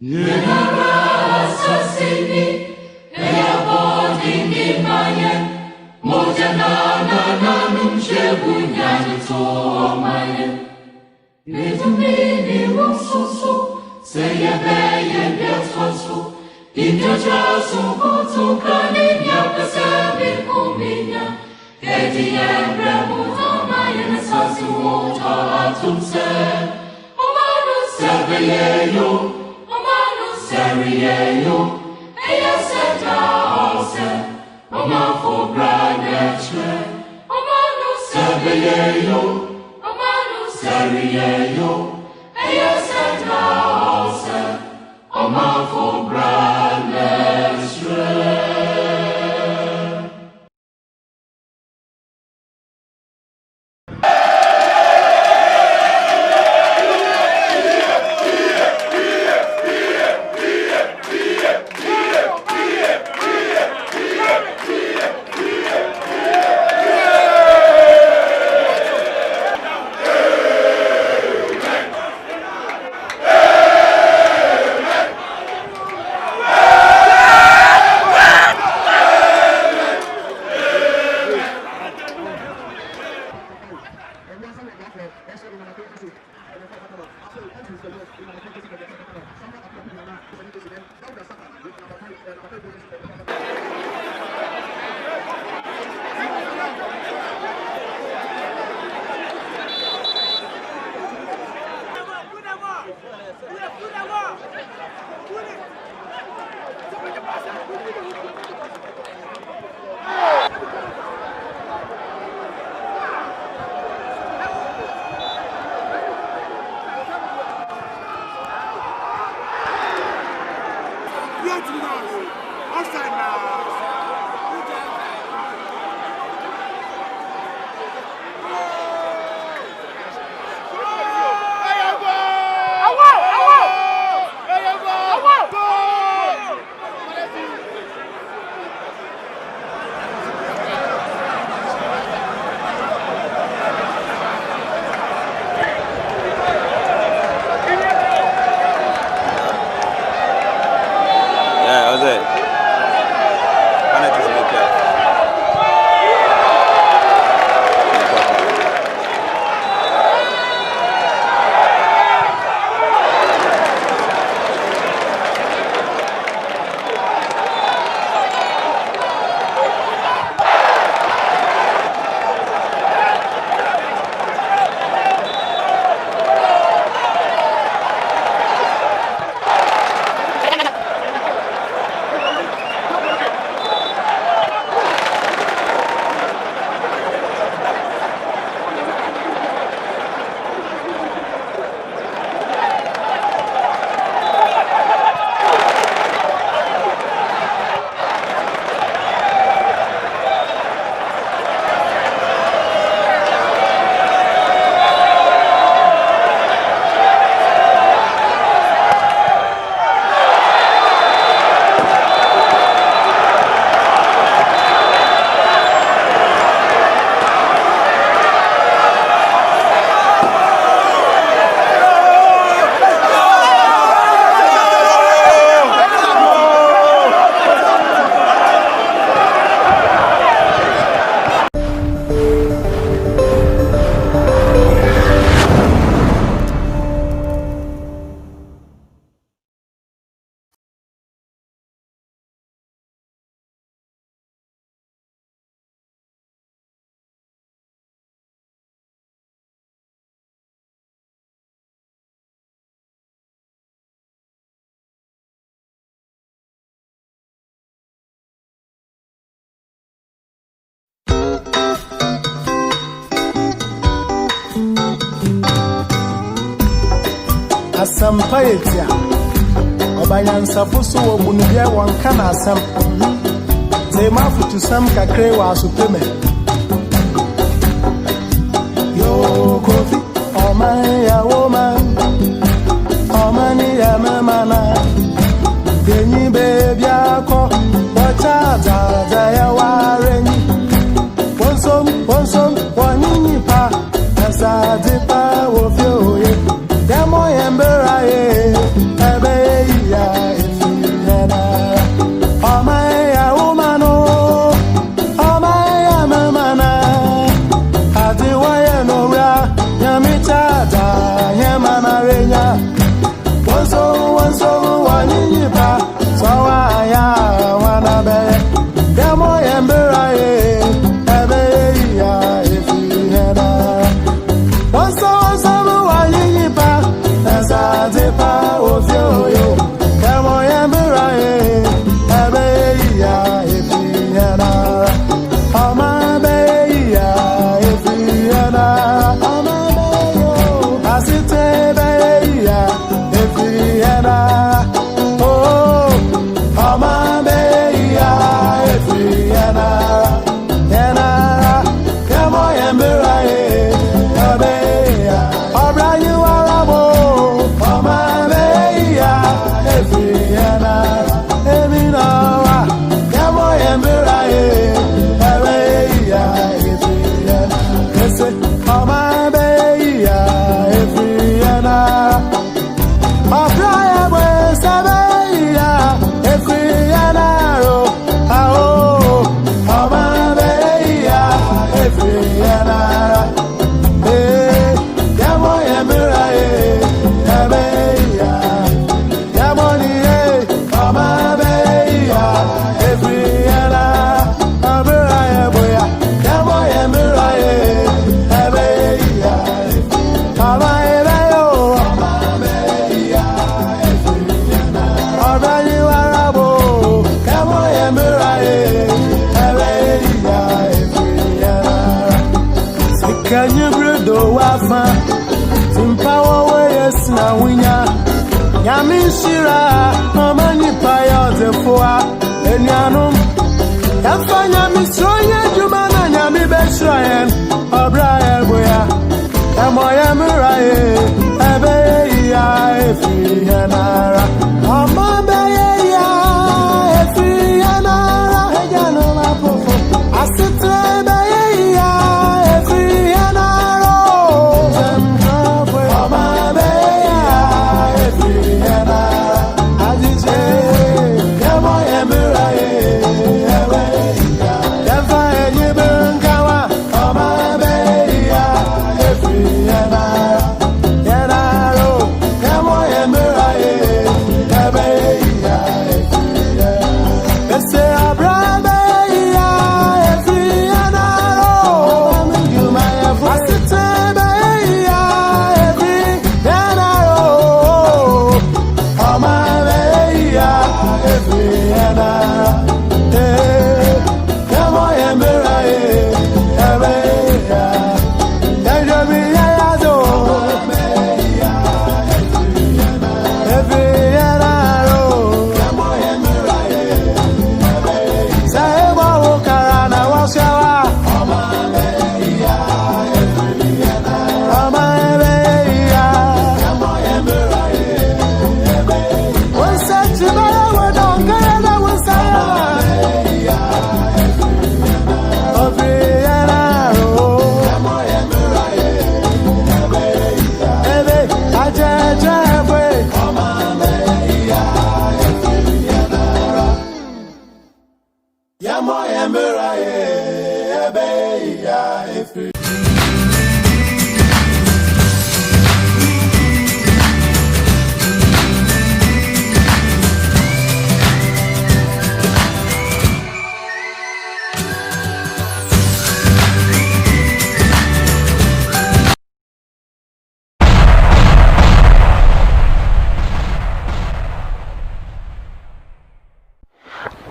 Yenara sasini, eya bodingi maye, mojana na numshebu nyani to maye. Yetumini mususu, seye beye biatwasu, inyo jasu kutu kani nyaka sebi kuminya, edi emre muta maye nasasu ota atumse, omanu sebeye yo, Seriyo, eya seta ose, oma fobra neche, oma no sebeyeyo, oma no seriyo, eya seta ose, oma fobra neche. Asampayetia Obayansafo so wo bunubia wonka na asam Zema futu sam kakre wa asupeme Yo kofi oman ya woman Omani ya memana Denyi bebi ako Wachaza ya warenyi Wonsom wanyinyi pa Nasadipa wofyo ye Demo yembera ye Ebe ya Shira, Mamani Paya, the Foa, and Yanum. Yafanya Misroya, Jumana, Yami Besrayan, O'Brien, Boya, Yamoya Murai, Abeya, Fianara, Amabeya, Fianara, Yanoma Pofo, Asita, Fianara, Amabeya, Fianara, Azize, Yamoya Murai.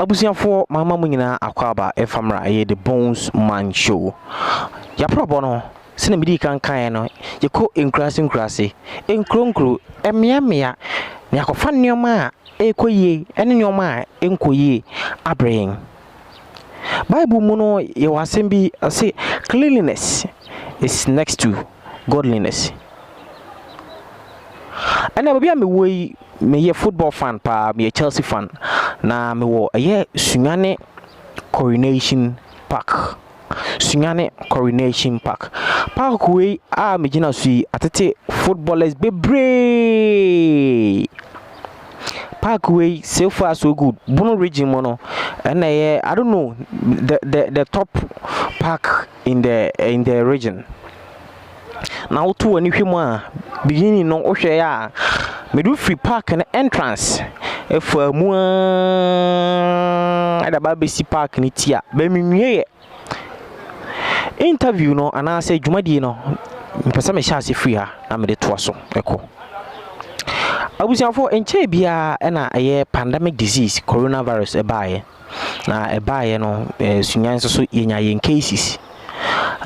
Abusiafo mama mu nyina akwaba efamra ye the Bones Man Show. Ya probono sene midi kan no ye ko enkrase enkronkro emiamia ne akofa nneoma a ekoyie ene nneoma a enkoyie abreng. Bible mu no ye wasem bi say cleanliness is next to godliness. And I be me football fan pa me Chelsea fan na me wo Sunyane Coronation Park. Sunyane Coronation Park. Park we me gina sui atete footballers bebre. Park we so far so good. Bono region mono and I don't know the top park in the region. Now to any human beginning no ohwe ya me do free park and entrance if mu ada ba besi park ni tia ba minwie interview no ana say dwumadi no mpesa me chance free ha na me de to so eko abusiafo enche bia na aye pandemic disease coronavirus ebaye na ebaye no sunyan so yenya yen cases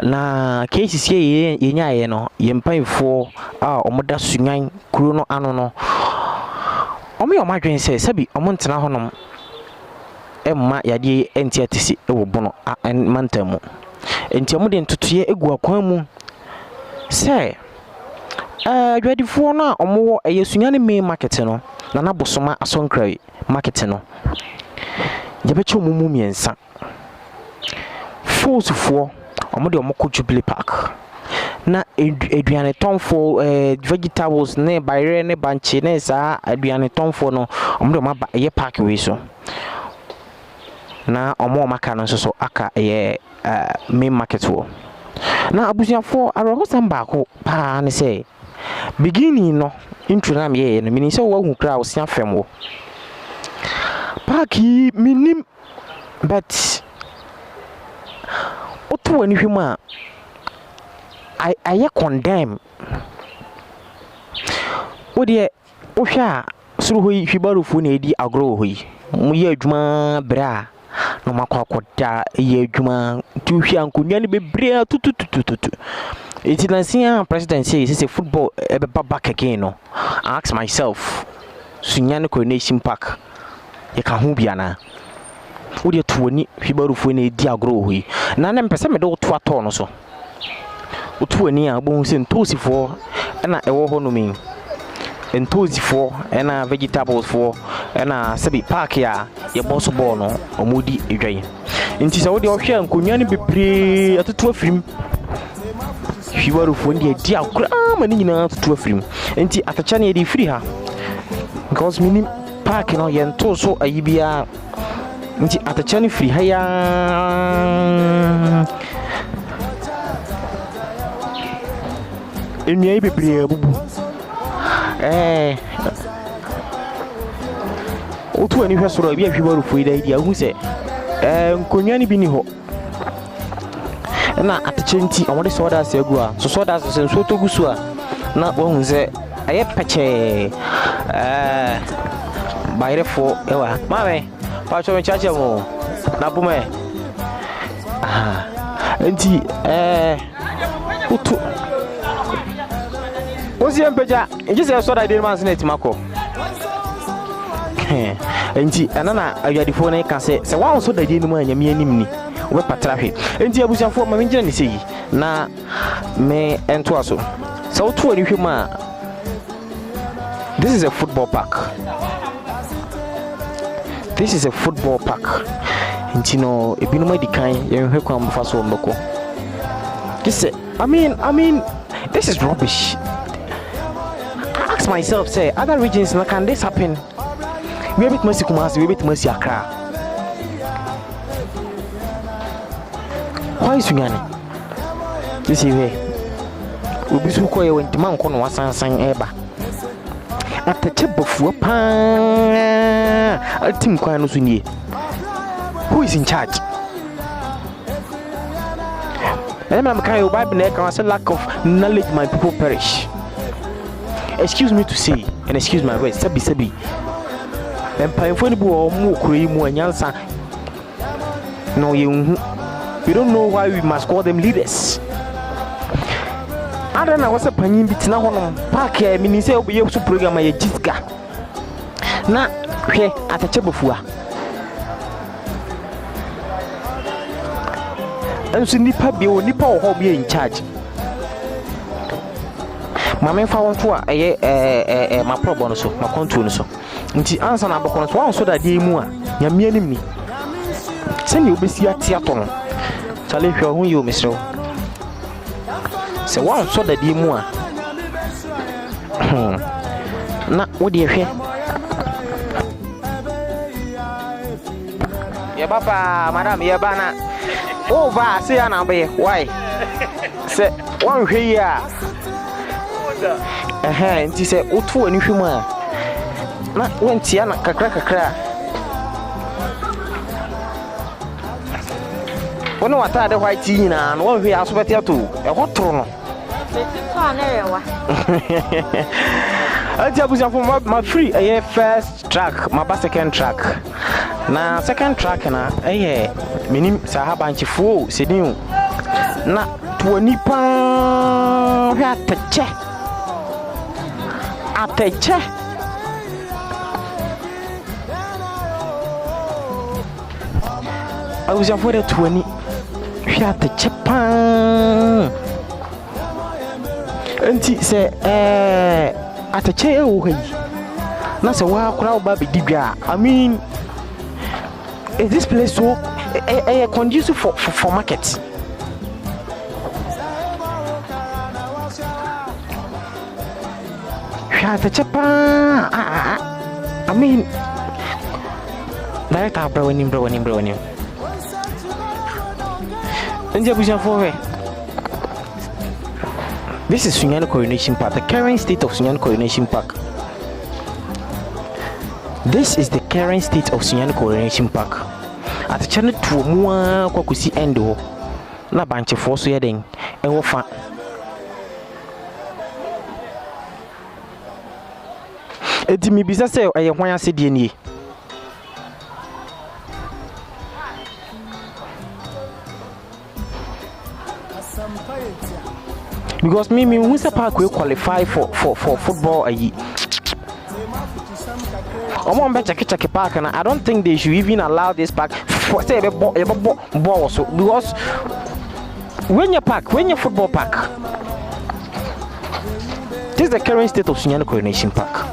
na cases ye yenyaye no yempanfo a omoda sunyan kuro no ano no omo yomadwen se sabi omo ntena honom emma yade entiatisi ewo bono mantamu enti omo de ntotoye egu akwan mu se adwadifo na omo wo sunyan main market no na nabosoma asonkrai market no yabeche omumu miensa forceful omode omoko Jubilee Park na aduane tonfo vegetables ne bayre ne banche ne sa aduane tonfo no omode omaba ye park we so na omo maka no so aka ye main market wo na abusiafo arogosam baako pa ne say beginning no intro na me no mini say wo hu kra wo sia fem wo park minim but otu ani hwema I condemn odi ohwa suru hoyi hwibarufu na edi agro hoyi mu ye adwuma bra no makwakoda ye adwuma tuhwi ankonwa ne bebre tututututu eti na sia president say football ebe back again no I ask myself Sunyane Coronation Park. You can who be ana. Would you to any Fibaru for any diagro? None of them do to a ton or so. To any bones and toasty for and a war me. And toasty for and vegetables for and Sabi Park ya, your boss bono or moody again. And tis all the ocean could be pre at 2 film. Fibaru for the diagram and in out to a film. And at the channel de free her. Because meaning parking on yen so a yibia at the channel free haya in the Abby oh, to any first of people for the idea who say, Kunyani Biniho. And at the chinty, I want to sort as a gua, so sort as a so to Gusua. Not one say, I have patche by the 4 hour. Mammy, watch on Chachamo, Napume. And what's the emperor? Just as what I did once in it, Marco. And Anna, I got the phone. I can say, so one so they didn't mind me and me. What traffic? And I was for my engine. See, na me and Twasso. So, to any human, this is a football park. This is a football park. And you know, if you know my kind, you have come for so local. This, I mean, this is rubbish. I ask myself, say, other regions, can this happen? We bit mercy Kumasi, we bit mercy Accra. Why is Sunyane? This is way. We be so quiet when the man can was sang eba. At the tip of Wapa, I think Kwano Sunye. Who is in charge? And I'm kind of Bible neck and I said lack of knowledge my people perish. Excuse me to say, and excuse my words, Sabi. And Pine or more cream and Yansa. No, you don't know why we must call them leaders. I don't know what's a panin bit now on park. I mean, say, we have to program a jiska. Now, here at a chebufua. And so Nipa be or Nipa or be in charge. My main found to my problem, so my contour. So, until answer number one, so that ye more, ya me enemy. Send you be see at Tiaton. Tell you who you, Mr. So, one so that ye more. Not what do you hear? Ya papa, madam, ya bana. Oh, va, say an abe. Why? Say, one here. And he said, oh, 2 and if you want. Not when Tiana crack. When I thought the white tea and one we asked better too. A hot throne. I tell you for my free a first track, my second track. Now, second track, and I meaning Sahabanchi fool, said you. Not to a Nippon at the check. At the check. I was afraid of 20. We had the Japan. And he said, at the chair, that's a wild crowd, baby. I mean, is this place so conducive for markets? We had the Japan. I mean, director, bro. This is Sunyane Coronation Park, the current state of Sunyane Coronation Park. This is the current state of Sunyane Coronation Park. At the channel to Mua Kwakusi Endo, na bunch of force wedding, and wafa. It may be say, I want to say DNA. Because me who's a park will qualify for football. Omo mbe check park and I don't think they should even allow this park for say ball so because when you football park, this is the current state of Sunyani Coronation Park.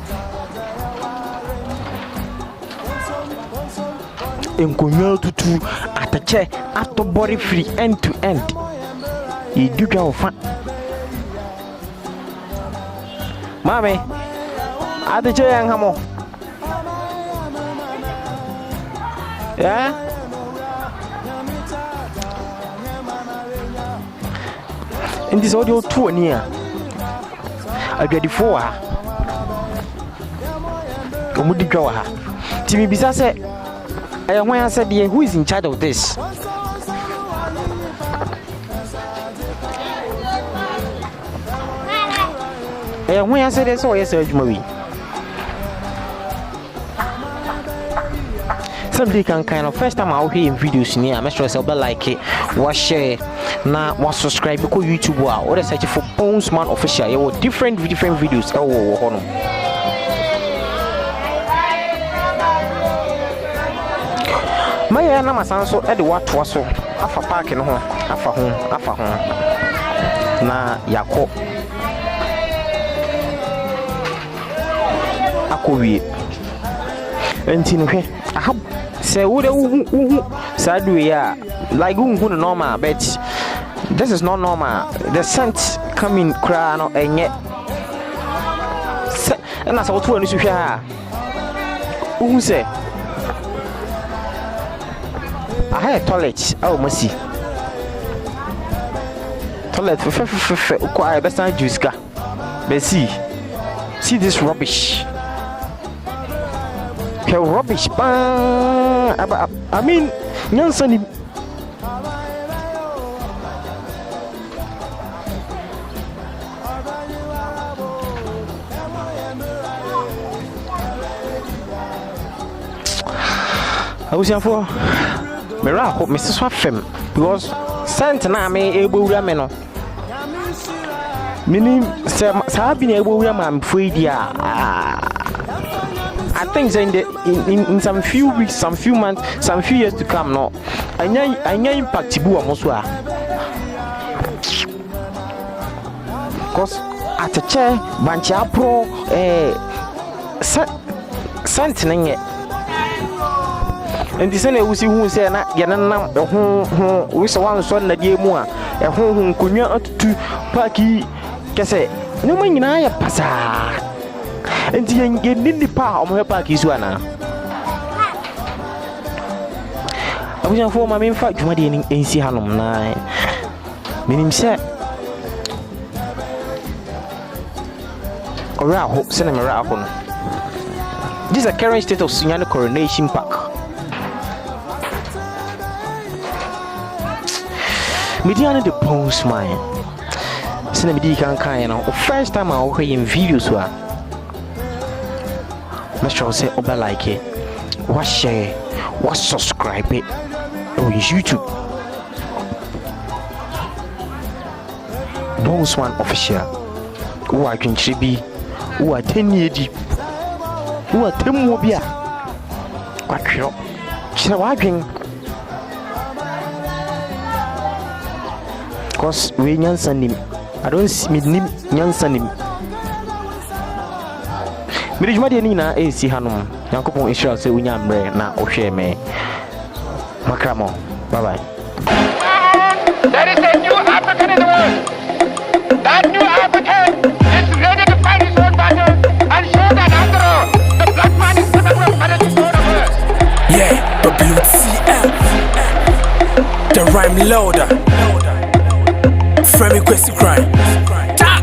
Nkonyo tutu atache after body free end to end. You do go fan. Mami, atache yang hamo. Yeah. In this audio tour near, I get the 4. Komudi gawa. Timi bisa say. When I said, who is in charge of this? When I said, so yes, movie. Somebody can kind of first time out here in videos near. I'm sure I'll like it, was share, now was subscribe because YouTube wow. Or search for Bones Man Official. You will different videos. Oh. My na masanso e de watwa so afa park no ho afa ho na yakọ akowie enti no hwe aha se wo de wu sadwe ya like ungu no normal but this is not normal. The scent coming cry no enye na sa wotu anu so hwe a uhu se I had a toilet. Oh, mercy. Toilet for quiet. That's not juice. But see this rubbish. Okay, rubbish. I mean, Nyansan. I was here for. Mera hope Mr. Swafem because sent na me ebo wura me no minim sa bi na ebo wura ma mfoi dia I think in some few weeks, some few months, some few years to come no anya impact bu omo so a cause at a chair bancha pro sent na and this is who say na yanam we so one so na die mu a kunwa atutu parki kese no man nyina ya pasa and yen ni pa o mo parki so ana abuja fo ma me fa dwuma de ni ensi hanom na minim se ora ho se na mera ho no this is a current state of Sunyani Coronation Park. Mediana the Bones Man. Cinema can kind of first time I'll hear in videos. Mr. say, Oba like it, what share, what subscribe it on YouTube. Bones Man Official. Who are can be, who are 10 years deep, who are 10 mobia. What crop? She's walking. Cause we Nyansan him. I don't see me Nyansan him. Me juma de ni na si hanom. Yankopon Israel say unya mbre na ohwe me. Makramo. Bye bye. There is a new African in the world. That new African is ready to fight his own battle and show that after all, the black man is capable of managing the world. Yeah, WTF. The rhyme loader. Frame Kwesi crime. Tak.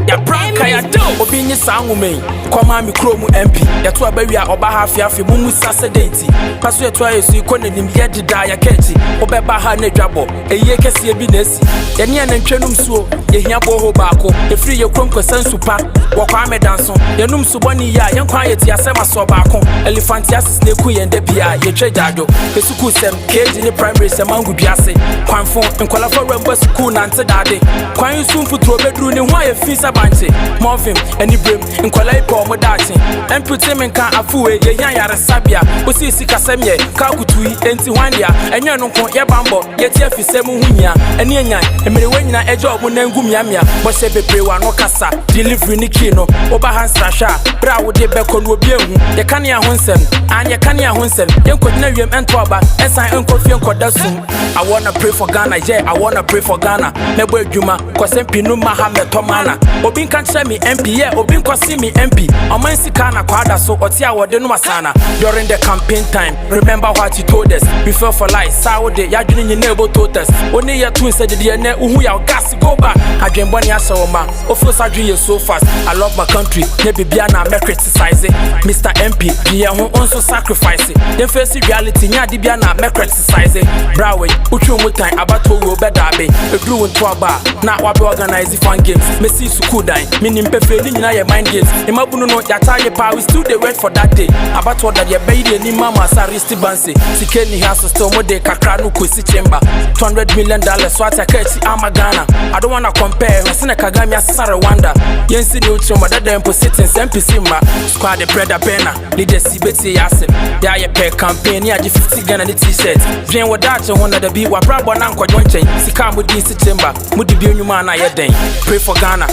Ya branka ya do. Obinye sangu me. Kwa mami kromu MP. Ya tuwa bewi ya oba hafi hafi. Mumu sase denti. Pasu ya tuwa yesu ikone ni miyedi da ya keti. Obe baha ne jabo. Eye kesi ebi nesi. Ya niya nentrenu msuo. Ye hiya boho bako. Ye free ye kronko sensu pa. Wakwa ame danson. Ye num suboni ya. Yen kwa yeti ya sema so bako. Elefanti ya sisneku yende biya. Ye tre jado. Kesuku sem. Keji ni primary semangu biase. Kwa mfon. Nkola for rembo suku nante dade. Kwa yu sumfu tuo bedru ni huwa ye fisa banche. Morphim. Any brim. Nkola ipo wo mo dachi emputimi kan afuwe ye yan yare sabia osi sika semye ka kutui enti hwandia enye no ko ye bambo ye tie afise mu hunya eni enyan emere wanyina ejo mo nangu miamia bo se bebre wa no kasa delivery ni kino oba hansra sha bra wo de beko no obi ehu ye kan ya honsem anye kan ya honsem ye nkodina wiem ento aba esan enkofie nkoda sum. I wanna pray for Ghana, yeah, I wanna pray for Ghana. Nebo Juma, cause MP no Mahame Tomana. Obin can't tell me MP, yeah, Obin can see me MP. Oman Sikana Kwada, so Otia Wadenu Masana. During the campaign time, remember what he told us. We fell for life, Saudi, Yajun in neighbor told us. Only your twin said the DNA, who ya gas go back. I dream Bonnie Asoma, of course I dream so fast. I love my country, maybe Biana, me criticize it. Mr. MP, yeah, who also sacrifice it. Then face reality, Nyadi Biana, me criticize it. Brawe. Uchu mutai abato wo bedabe egru wonto aba na wabe organize fun games mesi school dine minim pefeli nyina ye mind games imabunu no yataye pa we still dey wait for that day abato that ye bayi ni mama saristi banse sikeni haso still mo dey kakra no kosi chamber $200 million so atakachi amagana I don't wanna compare Hasina Kagame asasa Rwanda yensi ni uchu madada empo sitting MPC ma squad the brother bena leaders beti yasem ya ye pe campaign ya 50 Ghana ni t-shirt dream wadache wona da bi wa brabo na nkwadwo nchen sika mudi si chamber mudi bi onwuma na ye den pray for Ghana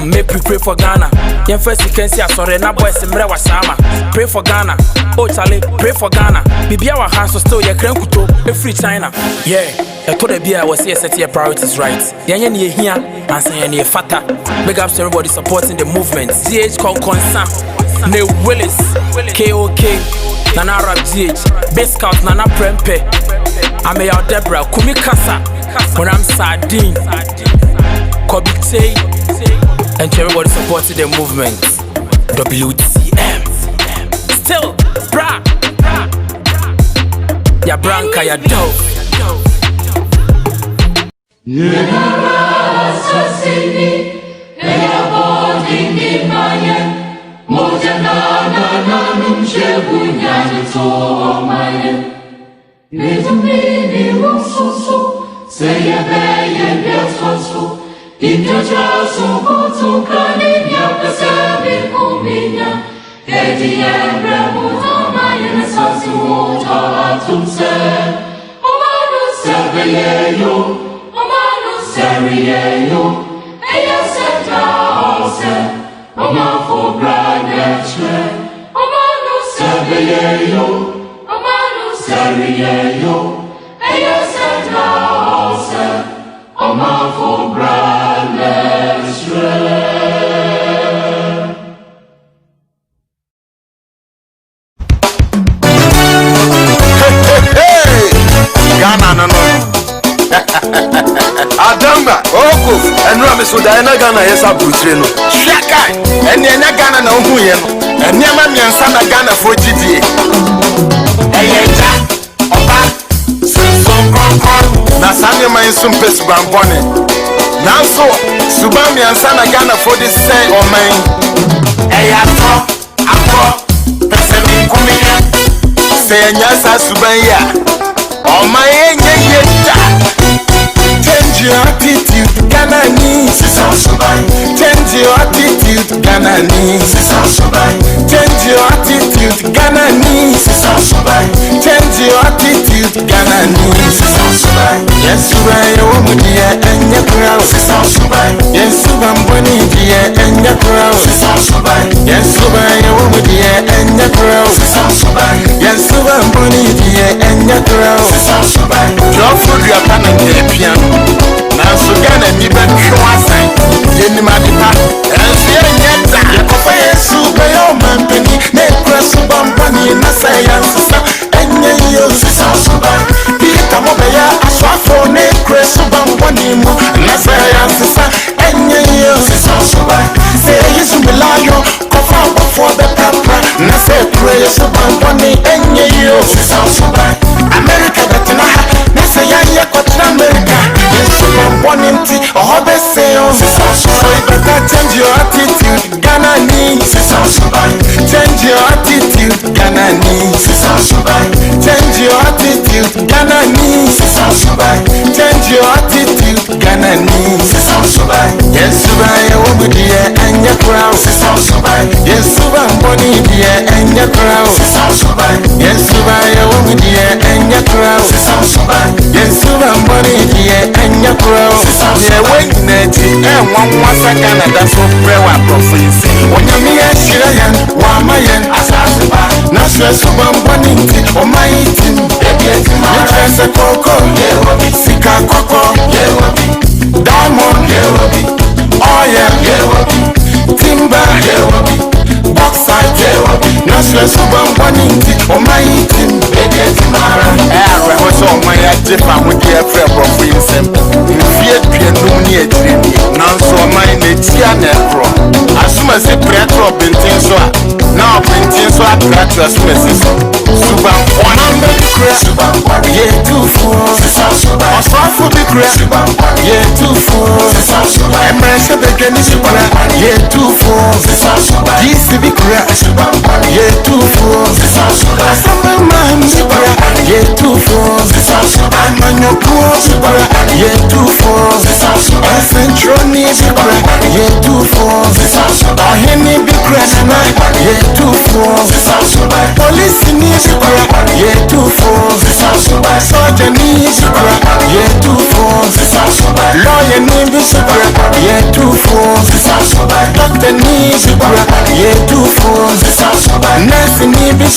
make we pray for Ghana yen first sequence asore na boys mre wa sama pray for Ghana oh Charlie pray for Ghana bibia wa hanso still ye krankuto e free China yeah I told the beer was here set your priorities right yen ye here and say ye fata big up to everybody supporting the movement DH called Concern Ne Willis KOK Nana Arab GH Best Scout Nana Prempe Ame ya Debra Kumi Kasa when I'm Sardine Kobe Tay and to everybody supporting the movement WTM still bra ya branca ya dope Yenara asasini Eya bodi ni maye Moja na numshebu nyani to maye Nizumini mususu Seye beye biatosu Injoja sukutukani Nyapesemi kuminya Edi emre mutamaye Nesasi muta atumse Omanu sebeyeyo Omanu seriyeyo Eya seta ose Omafo braneche Omanu sebeyeyo Omanu seriyeyo Eya seta ose Omafo braneche Ghana no Adamba Oko enura me so da na Ghana yesa burutire no hwaka ene enya Ghana na ohu ye no ene ma miensa na Ghana fo gidie eyeja oba sunsun konkon na sane man sum pesu bambone nanso suba miensa na Ghana fo de say oman eyato akọ pesemi kumiya say nyasa suban ya oh my change your attitude, Ghana needs change your attitude, Ghana needs change your attitude, Ghana needs change your attitude, Ghana needs yes, you are dear and your crowd yes, you are money dear and your crowd yes, you are dear and your crowd yes, you are money dear and your crowd your food your pan and piano now so Ghana ni ben shwasan yeni madipa ense nyeta yakofa yesu be yo mampeni na press bambani na science enye yo sisa suba pita mo be ya aswafo na press bambani mu na science enye yo sisa suba say yesu milayo kofa before the papa na say press bambani enye yo sisa suba America betina na say ya kotra America Wanting to all the sales, so you better change your attitude. Ghana needs change your attitude. Ghana Ghana needs. Change your attitude, Ghana needs. Change your attitude, Ghana needs. Yes, I will be here and your crowd. Yes, I'm money here and your crowd. Yes, I will be here and your crowd. Yes, I'm money here and your crowd. Yeah, when you need it, and one was a Canada, so pray what prophets. When you mean a Shirayan, Wamayan, Nasra Subam Boniti, or my eating, Yes, a cocoa, Sika cocoa, Diamond, oil, timber, bauxite, Nasra Subam Boniti, or my eating, I was on my Japan with the affair of Vincent. Fiat Pianumia dream, now so mine a Tiana. As soon as a prayer drop in Tinswa, now printing so I try to message. Super 100 yeah, 2-4. I saw for the crap, yeah, 2-4. I'm a beginning, yeah, 2-4. GCB crap, yeah, 2-4. I'm man, yeah, 2-4. I'm on your poor, yeah, 2-4. I central needs, yeah, 2-4. I hear me be crashing, yeah, 2-4. Police needs, yeah, 2-4. Soldier needs, yeah, 2-4. Lawyer needs, yeah, 2-4. Doctor needs, yeah, 2-4. Nurse needs,